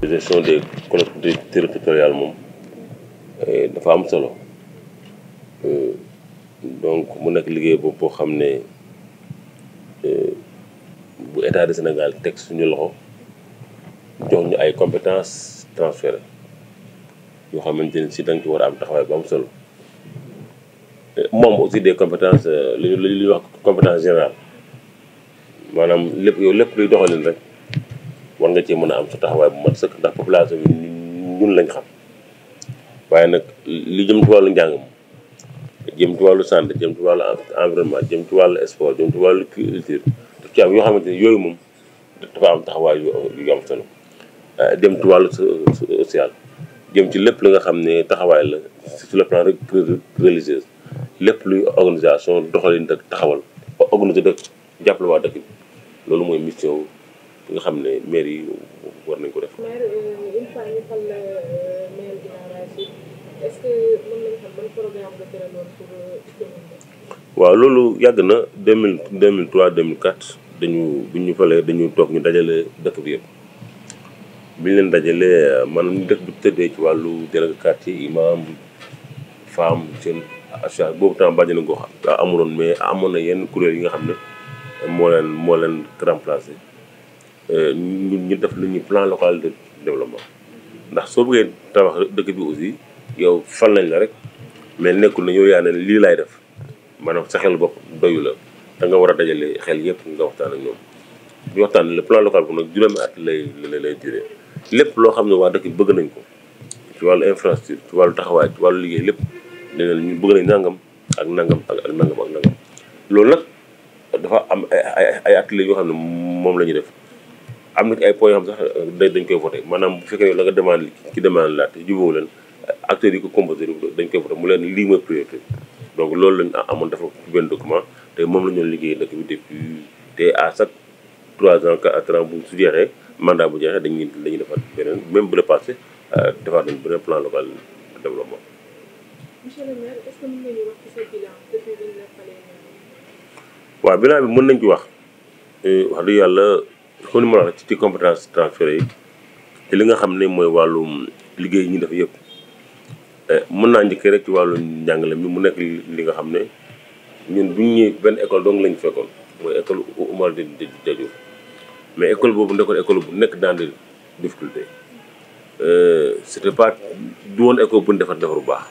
gestion des collectivités territoriales moom dafa am solo donc mu nekk liggéey boo xam ne bu état du Sénégal teg suñu loxo jox ñu ay compétences transférées yoo xamante ni si da nga ci war a am taxawaay bu am solo moom aussi des compétences li ñuy wax compétence générale maanaam lépp luy doxalin rek war nga cee mën a am sa taxawaay bu mat sëkk ndax population bi ñun lañ xam waaye nag li jëm ci wàllu njàng moom jëm ci wàllu santé jëm ci wàllu environnement jëm ci wàllu sport jëm ci wàllu culture daf ci am yoo xamante ni yooyu moom dafa am taxawaay yu am solo jëm ci wàllu social jëm ci lépp li nga xam ne taxawaay la sur le plan religieux lépp luy organisation doxalin dëkk taxawal organiser dëkk jàppale waa dëkk bi loolu mooy mission bi nga xam ne maire yi war nañ ko def. maire une fois ñu fal maire Guinaw Rail Sud est-ce que mën nañ xam ban programme nga tëraloon pour commune bi. waaw loolu yàgg na 2003 2004 bi ñu falee dañu toog ñu dajale dëkk bi yëpp bi ñu leen dajalee maanaam ñu dëkk bi tëddee ci wàllu délégué quartier imam femme seen achat boobu temps bàjjena gox amuloon mais amoon na yenn kuréel yi nga xam ne moo leen remplacé ñu def lu ñuy plan local de développement ndax soo bëggee tabax dëkk bi aussi yow fal nañ la rek mais nekkul na yow yaa ne lii laay def maanaam sa xel bopp doyu la da nga war a dajale xel yëpp nga waxtaan ak ñoom ñu waxtaan le plan local bu nag juróomi at lay duré lépp loo xam ne waa dëkk bi bëgg nañ ko ci wàllu infrastructure ci wàllu taxawaay ci wàllu liggéey lépp nee na ñu bëgg nañ nangam ak nangam ak nangam ak nangam loolu nag dafa am ay ateliers yoo xam ne moom la ñuy def am na ci ay points yoo xam sax dañ koy voté maanaam bu fekkee la nga demande ci demande laa te jubóo leen acteurs yi ko composé dañ koy voté mu leen lii mooy priorité donc loolu lañ amoon dafa benn document te moom la ñu liggéey dëkk bi depuis te à chaque 3 ans 4 ans bu su jeexee mandat bu jeexee dañuy defaat beneen même bu la passé defaat nañ beneen plan local de développement. monsieur le maire est-ce que mën nañu wax ci sa bilan depuis bi ñu la falee. waaw bilan bi mën nañ ci wax dëgg yàlla comme ni ma la wax ci compétence transférées yi te li nga xam ne mooy wàllum liggéey yi ñu def yëpp mën naa njëkkee rek ci wàllu njàngale mi mu nekk li nga xam ne ñun bu ñu ñëwee benn école dong lañ fekkoon mooy école Oumar Diadio mais école boobu nekkoon école bu nekk dans des difficultés c'était pas du woon école bu ñu defar bu baax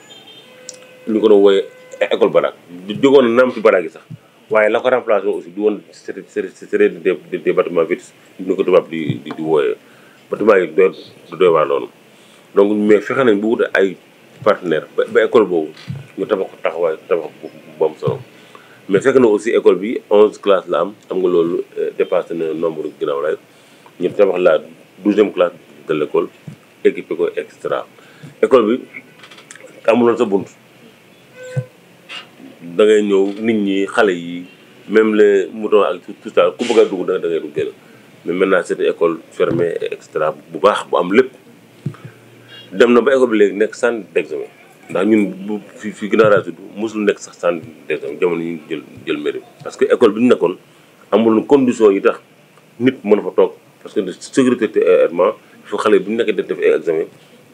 ñu ko doon wooyee école baraak jógoon na naam ci baraak yi sax waaye la ko remplacé aussi du woon c'est des bâtiments vides ñu ko tubaab di wooyee bâtiment yi doy waar loolu donc mais fexe nañ bu wut ay partenaire ba école boobu ñu tabax ko tabax bu am solo mais fekk na aussi école bi 11 classes la am xam nga loolu dépassé na nombre Guinaw Rail ñu tabax la 12e classe de l'école équipé ko extra école bi amuloon sa bunt da ngay ñëw nit ñi xale yi même les moutons ak tout ça ku bëgg a dugg da ngay dugg mais maintenant c'est une école fermée extra bu baax bu am lépp dem na ba école bi léegi nekk centre d'examen ndax ñun bu fi Guinaw Rail Sud mosul nekk sax centre d'examen jamono ñu jël mairie parce que école bi ñu nekkoon amul condition yi tax nit mën a fa toog parce que de sécuritairement il faut xale bi ñu nekk def examen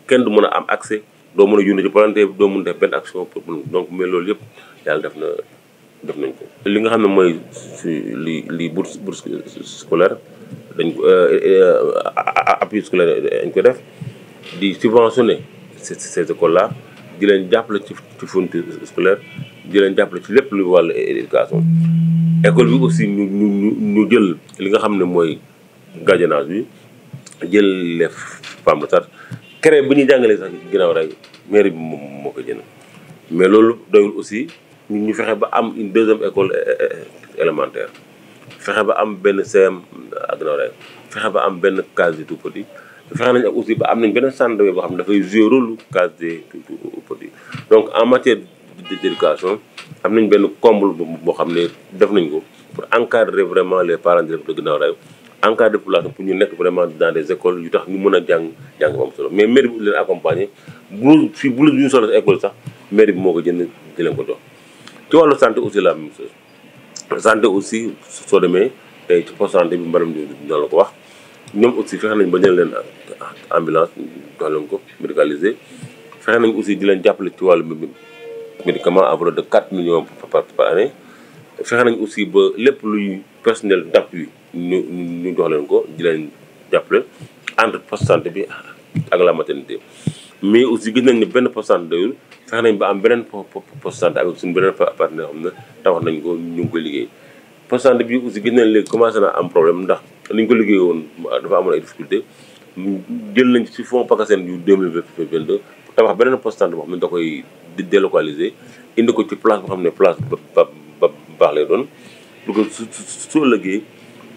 kenn du mën a am accès doo mën a yónnee ci palanteer bi doo mën def benn action pour donc mais loolu yëpp yàlla def nañ ko. li nga xam ne mooy li bourse scolaire dañ ko appui scolaire dañ ko def di subventionner ces écoles là di leen jàppale ci fourniture scolaire di leen jàppale ci lépp lu wàllu éducation. école bi aussi ñu jël li nga xam ne mooy gardiennage bi jël les femmes de charge créé bi ñuy jàngalee sax Guinaw Rail mairie bi moom moo ko jënd mais loolu doyul aussi ñu fexe ba am une 2e école élémentaire fexe ba am benn CM ak Guinaw Rail fexe ba am benn case des tout-petits fexe nañ ak aussi ba am nañ benn centre boo xam ne dafay jouer rôle case des tout-petits donc en matière d'éducation am nañ benn comble boo xam ne def nañ ko pour encadrer vraiment les parents d'élèves de Guinaw Rail encadrer population pour ñu nekk vraiment dans des écoles yu tax ñu mën a jàng ba am solo mais mairie bi leen accompagner bu ñu soxla école sax mairie bi moo ko jënd di leen ko jox. ci wàllu santé aussi la même chose santé aussi soo demee tey ci poste santé bi mbaram ñoo la ko wax ñoom aussi fexe nañ ba jël leen ambulance jox leen ko médicalisé fexe nañ aussi di leen jàppale ci wàllu médicament à hauteur de 4 millions par année. fexe nañ aussi ba lépp luy personnel d'appui ñu jox leen ko di leen jàppale entre poste santé bi ak la maternité. mais aussi gis nañ ne benn poste santé doyul fexe nañ ba am beneen poste santé avec suñu beneen partenaire xam ne tabax nañ ko ñu ngi koy liggéey. poste santé bi aussi gis nañ léegi commencé na am problème ndax ni ñu ko liggéey woon dafa amoon ay difficulté jël nañ ci fonds PACASEN yu 2022 pour tabax beneen poste santé boo xam ne da koy délocaliser indi ko ci place boo xam ne place ba baax lay doon pour que su ëllëgee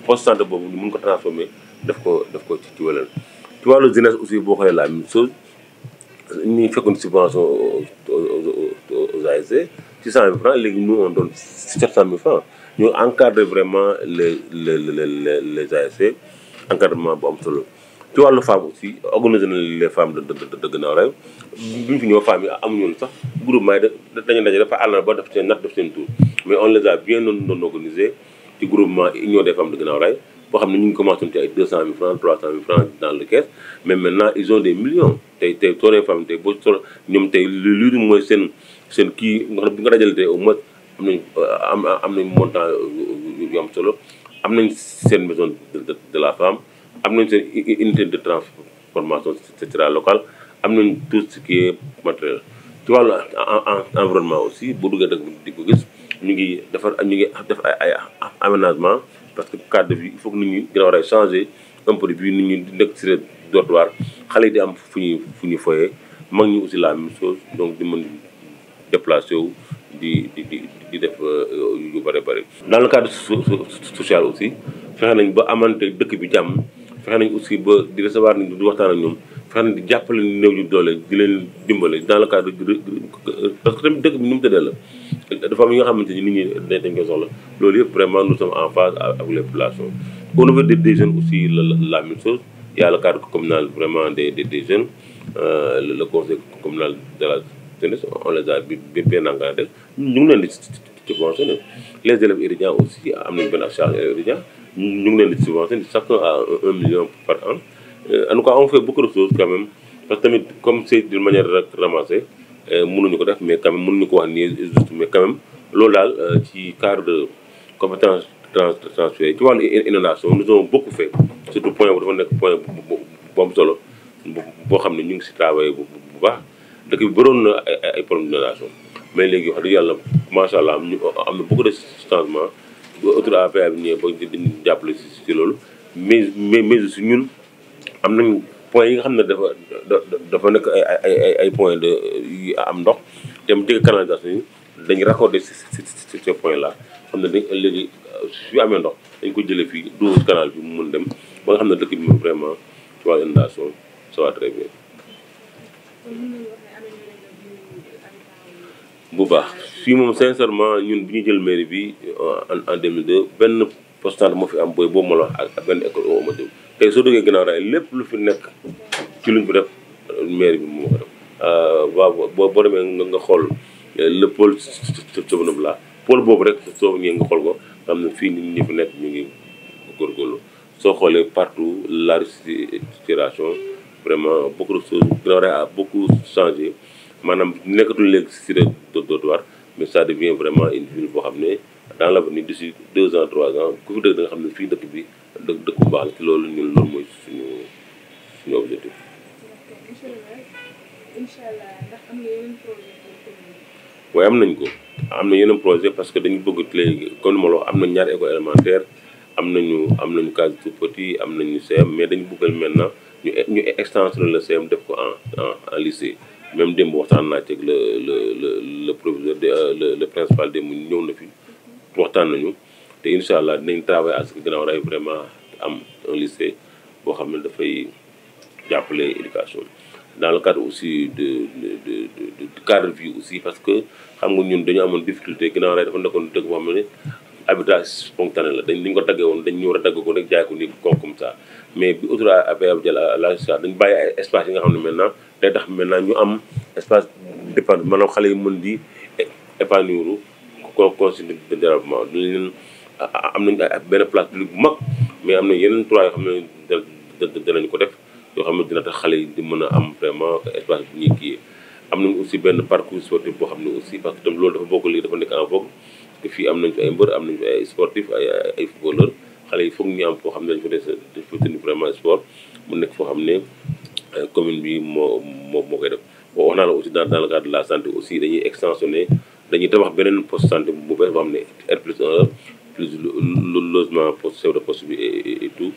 poste santé boobu ñu mun ko transformer def ko ci wàllu ci wàllu jeunesse aussi boo xoolee la même chose ñu fekkoon subvention aux ASC 600 000 francs léegi nous on donne 700 000 francs ñu encadrer vraiment les ASC encadrement bu am solo. ci wàllu femme aussi organiser na les femmes de Guinaw Rail bi ñu fi ñëw femmes yi amuñu woon sax groupement yi dañu daje dafa àll ba def seen natt def seen tour mais on les a bien non organisé ci groupement union des femmes de Guinaw Rail boo xam ne ñu ngi commencé ci ay 200 000 francs 300 000 francs dans le caisse mais maintenant ils ont des millions tey soo nee femmes tey boo soo ñoom tey lu mooy seen kii nga xam ne bu nga dajale tey au moins am nañ montant yu am solo am nañ seen maison de la femme. am nañ seen unité de transformation c'est-à-dire locale am nañ tout ce qui est matériel ci wàllu environnement aussi boo duggee dëkk di ko gis ñu ngi def ay aménagement parce que cadre de vie il faut que nit ñi Guinaw Rail changer un peu bi nit ñi di nekk ci dortoir xale yi di am fu ñuy foyee mag ñi aussi la même chose donc di mën déplacer wu di def yu bëri bëri. dans le cadre social aussi fexe nañ ba amante dëkk bi jàmm. fexe nañ aussi ba di recevoir nañ di waxtaan ak ñoom fexe nañ di jàppale néew ju doole di leen dimbale dans le cadre parce que tamit dëkk bi ni mu tëddee la dafa am yi nga xamante ni nit ñi dañ koy soxla loolu yëpp vraiment nous sommes en phase avec les populations. au niveau des jeunes aussi la même chose il y a le cadre communal vraiment des jeunes le conseil communal de la jeunesse on les a bien encadrés ñu ngi leen di subventionné les élèves étudiants aussi am nañu benn charge élèves étudiants ñu ngi leen di subventionné chacun à 1 million par an. En tout cas on fait beaucoup de choses quand même parce que tamit comme c'est d'une manière ramassée mënuñu ko def mais quand même mënuñu ko wax nii juste mais quand même loolu daal ci cadre de compétence transfert ci wàllu inondation nous avons beaucoup fait surtout point bu dafa nekk point bu am solo boo xam ne ñu ngi si travaillé bu baax dëkk bi bëroon na ay problème d'inondation mais léegi wax dëgg yàlla macha allah am na beaucoup de changement autour APA bi ñëwee ba di jàppale si loolu mais aussi ñun am nañ point yi nga xam ne dafa nekk ay point de yu am ndox te mu jege canalisation yi dañuy raccordé ces points là xam ne dañ léegi su amee ndox dañ ko jëlee fii dugg canal bi mu mun dem ba nga xam ne dëkk bi moom vraiment ci wàllu inondation ça va très bien. bu baax fii moom sincèrement ñun bi ñu jël mairie bi en 2002 benn poste santé moo fi am boobu ma la wax ak benn école au Amadou tey soo déggee Guinaw Rail lépp lu fi nekk ci luñ fi def mairie bi moo ko def waaw boo demee nga xool le pôle Sobanab la pôle boobu rek soo ñëwee nga xool ko nga xam ne fii nit ñi fi nekk ñu ngi góorgóorlu soo xoolee partout la restructuration vraiment beaucoup de choses Guinaw Rail a beaucoup changé maanaam nekkatul léegi si de dortoir mais ça devient vraiment une ville boo xam ne dans l'avenir d'ici 2 ans 3 ans ku fi dëkk da nga xam ne fii dëkk bi dëkk bu baax la ci loolu ñun loolu mooy suñu objectif. waaye am nañ ko am na yeneen projet parce que dañu bëgg léegi comme ni ma la wax am nañ ñaari école élémentaire am nañu case tout petit am nañu CM mais dañu bëggal maintenant ñu extension le CM def ko en lycée. même démb waxtaan naa ci ak le proviseur le principal démb ñëw na fi waxtaan nañu te incha allah dinañ travailler à ce que Guinaw Rail vraiment am un lycée boo xam ne dafay jàppale éducation dans le cadre aussi de cadre de vie aussi parce que xam nga ñun dañu amoon difficulté Guinaw Rail dafa nekkoon dëkk boo xam ne habitat spontané la dañ ko daggee woon dañ ñu war a dagg ko rek jaay ko ni comme ça mais bi autour APA jël la dañu bàyyi ay espace yi nga xam ne maintenant day tax maintenant ñu am espace dépend maanaam xale yi mën di épanouir consigne de développement dañ leen am nañu benn place publique bu mag mais am na yeneen 3 yoo xam ne danañ ko def yoo xam ne dina tax xale yi di mën a am vraiment espace bu ñuy kii am nañ aussi benn parcours sportif boo xam ne aussi parce que tam loolu dafa bokk léegi dafa nekk en vogue te fii am nañ fi ay mbër am nañ fi ay sportif ay footballeur xale yi foog ñu am foo xam ne dañ fa dañ fa tenir vraiment sport mu nekk foo xam ne commune bi moo koy def bon wax naa la aussi dans le cadre de la santé aussi dañuy extensionner dañuy tabax beneen poste santé bu bees boo xam ne R+1 plus logement poste chef de poste bi et tout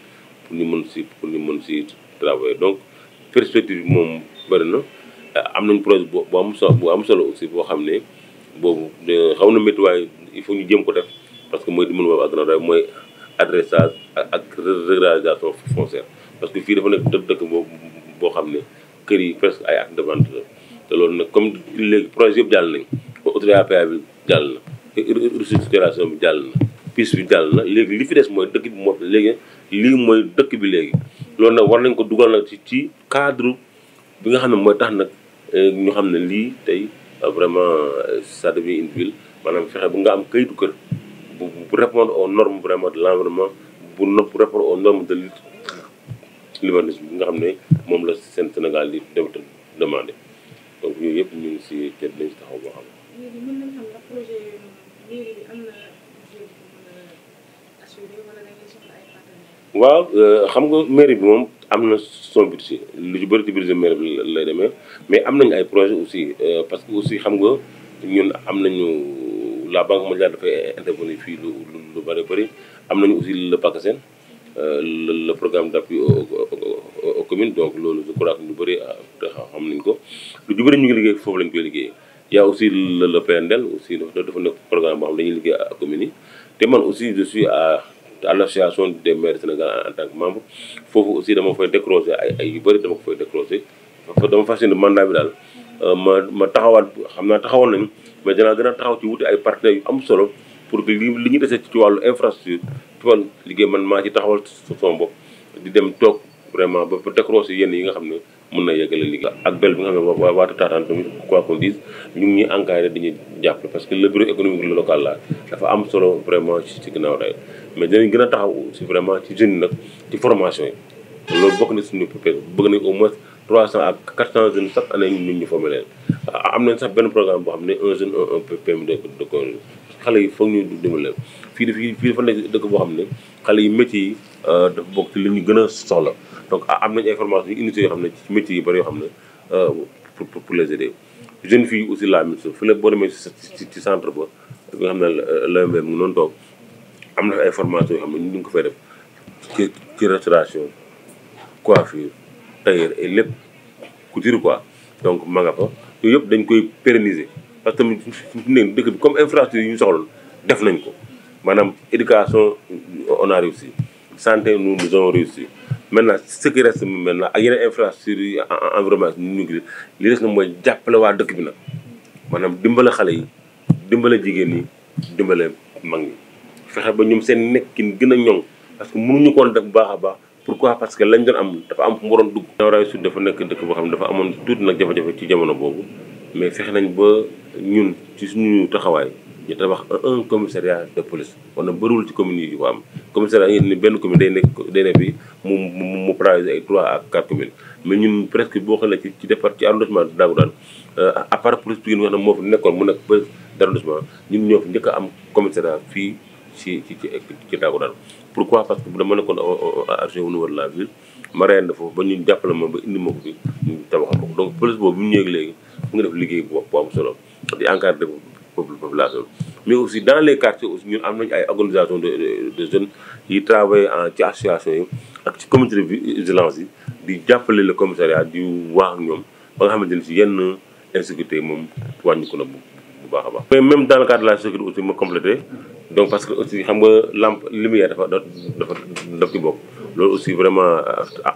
pour ñu mën si travailler donc perspective bi moom bëri na am nañ projet bu am solo aussi boo xam ne boobu xaw na métti waaye il faut ñu jëm ko def parce que mooy dimbali boobu ak gannaaw mooy adressage ak régularisation foncière parce que fii dafa nekk dëkk boo xam ne kër yi presque ay acte de vente la te loolu nag comme léegi projet yëpp jàll nañ autoroute à péage bi jàll na restructuration bi jàll na piste bi jàll na léegi li fi des mooy dëkk bi moo léegi lii mooy dëkk bi léegi loolu nag war nañ ko dugal nag ci cadre bi nga xam ne mooy tax nag ñu xam ne lii tey vraiment ça devient une ville maanaam fexe bu nga am kayitu kër bu répondre aux normes vraiment de l'environnement bu répondre aux normes de l'urbanisme bi nga xam ne moom la seen Sénégal di demandé donc yooyu yëpp ñu ngi si te dinañ si taxaw boo xam. léegi mën nañ xam ndax projet mairie bi am na budget bu mën a assuré wala da ngay soxla ay partenaires. waaw xam nga mairie bi moom am na son budget lu ci bëri ci budget mairie bi lay demee mais am nañu ay projet aussi parce que aussi xam nga ñun am nañu la banque mondiale dafay intervenir fii lu bëri am nañu aussi le PACASEN le programme d'appui aux communes donc loolu je crois que ñu bëri xam nañ ko lu ci bëri ñu ngi liggéey foofu lañ koy liggéeyee. y a aussi le PNDL aussi dafa nekk programme boo xam dañuy liggéey ak communes yi te man aussi je suis à l'association des maires du Sénégal en tant que membre foofu aussi dama fay décrocher ay yu bëri dama ko fay décrocher dama fas yéene mandat bi daal ma taxawaat xam naa taxawoon nañu mais dinaa gën a taxaw ci wuti ay partenaires yu am solo pour que li ñu dese ci wàllu infrastructure ci wàllu liggéey man maa ci taxawal sama bopp di dem toog vraiment ba décrocher yenn yi nga xam ne mën na yeggale liggéey ak bel bi nga xam ne waata taataan tamit quoi qu'on dise ñu ngi ñuy encadré dañuy jàppale parce que le bureau économique local là dafa am solo vraiment ci ginnaaw day mais dinañ gën a taxaw aussi vraiment ci jeunes yi nag ci formation yi loolu bokk na suñu projet bëgg nañ au moins 300 à 400 jeunes chaque année ñun ñu formé leen am nañ sax benn programme boo xam ne un jeune un PME de ko xale yi foog ñu dimbali leen fii dafa nekk dëkk boo xam ne xale yi métiers yi dafa bokk ci li ñu gën a soxla donc am nañ ay formation yu unité yoo xam ne ci métiers yi bëri yoo xam ne pour les aider jeunes filles aussi la même chose fi la boo demee ci centre ba nga xam ne l'AMB mu ngi noonu toog am na ay formation yoo xam ne ñu ngi ko fay def ci restauration coiffure tailleur et lépp couture quoi donc ma nga fa yooyu yëpp dañ koy pérenniser parce que tamit ne dëkk bi comme infrastructure yi ñu soxla def nañ ko maanaam éducation on a réussi santé nous avons réussi maintenant ce qui reste maintenant ak yeneen infrastructure yi environnement ñu ngi li des na mooy jàppale waa dëkk bi nag maanaam dimbale xale yi dimbale jigéen ñi dimbale mag ñi fexe ba ñoom seen nekkin gën a ñoŋ parce que mënuñu koon def bu baax a baax pourquoi parce que lañ doon am dafa am fu mu waroon dugg. Nioro Sud dafa nekk dëkk boo xam ne dafa amoon tuuti nag jafe-jafe ci jamono boobu mais fexe nañ ba ñun ci suñu taxawaay ñu tabax un commissariat de police wala bëriwul ci communes yi ko am commissariat yi ni benn commune day nekk bi mu paralysé ay 3 à 4 communes mais ñun presque boo xoolee ci départ ci arrondissement de Dagoudane à part police Pikine nga xam ne moo fi nekkoon mu nekk police d'arrondissement ñun ñoo fi njëkk a am commissariat fii ci Dagoudane pourquoi parce que bu dama nekkoon argé au niveau de la ville ma reyande foofu ba ñu jàppale ma ba indi ma ko fi ñu tabaxal ma ko donc police boobu bu ñu ñëwee léegi mu ngi def liggéey bu am solo di encadrer population mais aussi dans les quartiers aussi ñun am nañu ay organisation de jeunes yi travaillent ci association yi ak ci comité de vigilance yi di jàppale le commissariat di wax ak ñoom ba nga xamante ne si yenn insécurité moom wàññi ko na bu baax a baax. mais même dans le cadre de la sécurité aussi ma complété donc parce que aussi xam nga lampe lumière daf ci bokk loolu aussi vraiment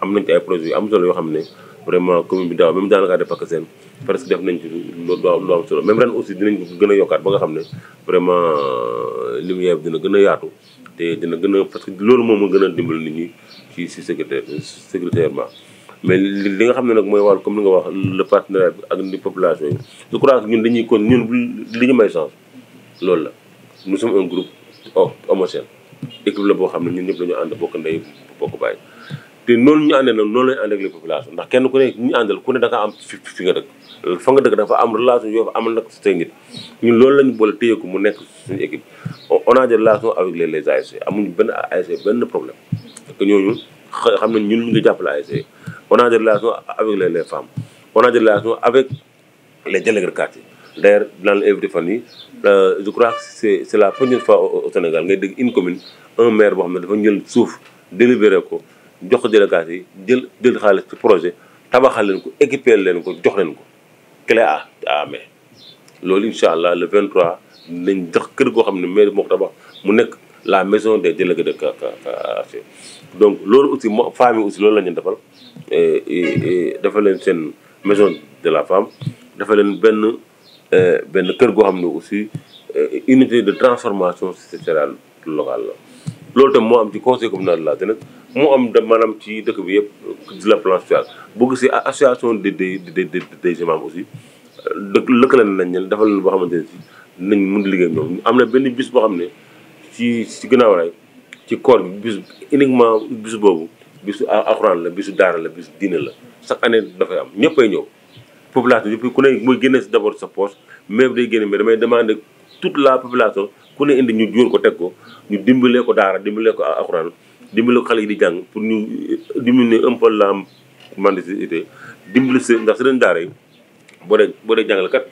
am nañ ci ay projets yu am solo yoo xam ne vraiment commune bi daaw même dans le cadre de PACASEN presque def nañ ci lu am solo même ren aussi dinañ gën a yokkaat ba nga xam ne vraiment lumière bi dina gën a yaatu te dina gën a parce que loolu moom moo gën a dimbali nit ñi ci sécuritairement mais li nga xam ne nag mooy wàllu comme ni nga wax le partenariat bi ak ni population yi je crois que ñun dañuy kon ñun li ñu may chance loolu la nous sommes un groupe homogène équipe la boo xam ne ñun ñëpp dañoo ànd bokk ndey bokk bàyyi te noonu ñu àndee nag noonu lañu ànd ak les populations ndax kenn ku ne ñu àndal ku ne da nga am fi nga dëkk fa nga dëkk dafa am relation yoo fa amal nag say nit ñun loolu lañu boole téye ko mu nekk suñu équipe on a des relations avec les ASC amuñu benn ASC benn problème parce que ñooñu xam nañ ñun ñu ngi jàppale ASC on a des relations avec les femmes on a des relations avec les délégués de quartier d'ailleurs dans l'invité fan yi je crois que c'est la première fois au Sénégal ngay dégg une commune un maire boo xam ne dafa jël suuf délibéré ko jox ko délégués yi jël xaalis ci projet tabaxal leen ko équiper leen ko jox leen ko clé à main loolu incha allah le 23 nañ jox kër goo xam ne maire moo ko tabax mu nekk la maison des délégués de quartier donc loolu aussi moo femmes yi aussi loolu la ñu defal dafa leen seen maison de la femme dafa leen benn kër goo xam ne aussi unité de transformation céréale locale la loolu tam moo am ci conseil communal de la jeunesse moo am maanaam ci dëkk bi yëpp de la plan social boo gisee association des imams aussi lëkkale nañ leen dafa leen boo xamante ne si nañ mun liggéey ñoom am na benn bis boo xam ne ci gannaaw raay ci koor bi bis uniquement bis boobu bisu alxuraan la bisu daara la bisu diine la chaque année dafay am ñëppay ñëw population yëpp ku ne mooy génne si d'abord sa poche mais day génne mais damay demander toute la population ku ne indi ñu jóor ko teg ko ñu dimbalee ko daara dimbalee ko alxuraan dimbale ko xale yi di jàng pour ñu diminuer un peu la mendicité dimbali si ndax seen daara yi boo dee jàngalekat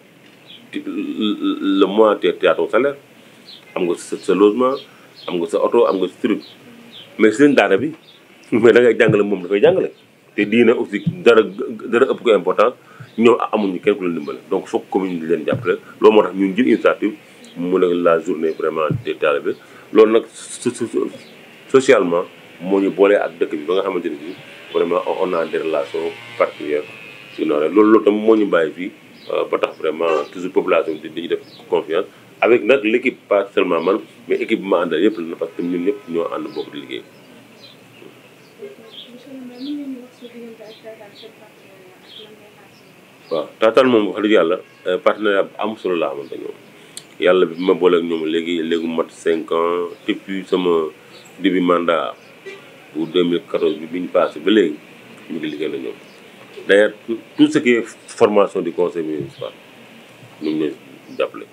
le mois te ton salaire am nga sa logement am nga sa oto am nga sa truc mais seen daara bi mais da ngay jàngale moom dafay jàngale te diina aussi dara ëpp ko important ñoom amuñu kenn ku leen dimbale donc foog commune di leen jàppale loolu moo tax ñun jël initiative mu nekk la journée vraiment des talibés loolu nag socialement moo ñu boolee ak dëkk bi ba nga xamante ne bii vraiment on a des relations particulières si noonu loolu tam moo ñu bàyyi fii ba tax vraiment toujours population bi dañuy def confiance avec nag l'équipe pas seulement man mais équipe bi ma àndal yëpp la parce que ñun ñëpp ñoo ànd bokk di liggéey. waaw Tataan moom wax dëgg yàlla partenariat bu am solo laa xamante ñoom yàlla bi ma booleeg ñoom léegi mu mat 5 ans depuis sama début mandat pour 2014 bi ñu passé ba léegi ñu ngi liggéey na ñoom d'ailleurs tout ce qui est formation du conseil municipal ñoom ñooy jàppale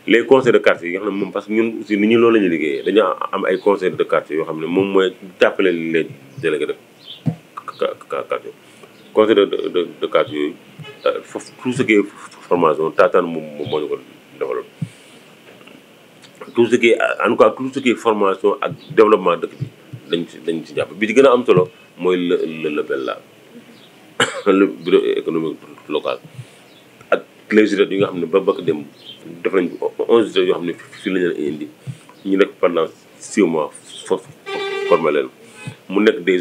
les conseils de quartier yi nga xam ne moom parce que ñun aussi nit ñi loolu la ñuy liggéeyee dañoo am ay conseils de quartier yoo xam ne moom mooy jàppale les délégués de quartier conseil de quartier yooyu foofu tout ce qui est formation Tataan moom moo ñu ko développé tout ce qui est en tout cas tout ce qui est formation ak développement dëkk bi dañ ci jàpp bi ci gën a am solo mooy le BELA le bureau économique local ak les jurés yi nga xam ne ba bëgg dem def nañ 11 jurés yoo xam ne fii la ñu leen indi ñu nekk pendant 6 mois formé leen mu nekk des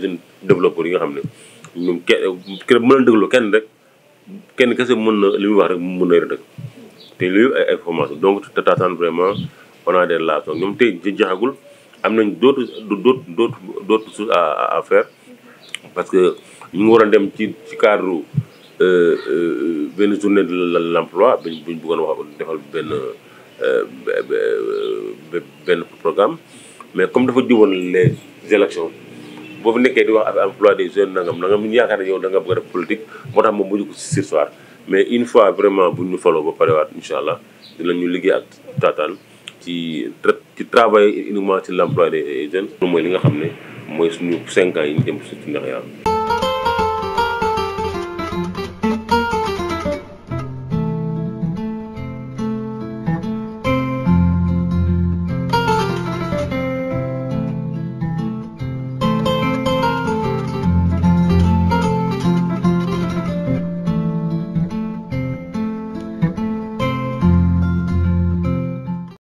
jeunes développeurs yi nga xam ne ñoom kenn mën na déglu kenn kese mën na li muy wax rek mën na yore dëkk te lii ay formation donc te Tataan vraiment on a des relations ñoom tey jaxagul am nañ d'autres choses à faire parce que ñu ngi war a dem ci cadre benn journée de l'emploi buñ bëggoon wax defal benn programme mais comme dafa jiwoon les élections boo fi nekkee di wax ak emploi des jeunes nangam ñu yaakaar ne yow da nga bëgg a def politique moo tax moom mujj ko si sursoir mais une fois vraiment bu ñu faloo ba parewaat incha allah dinañu liggéey ak Tataan ci travail uniquement ci l'emploi des jeunes mooy li nga xam ne mooy suñu 5 ans yi ñu dem si neex yàlla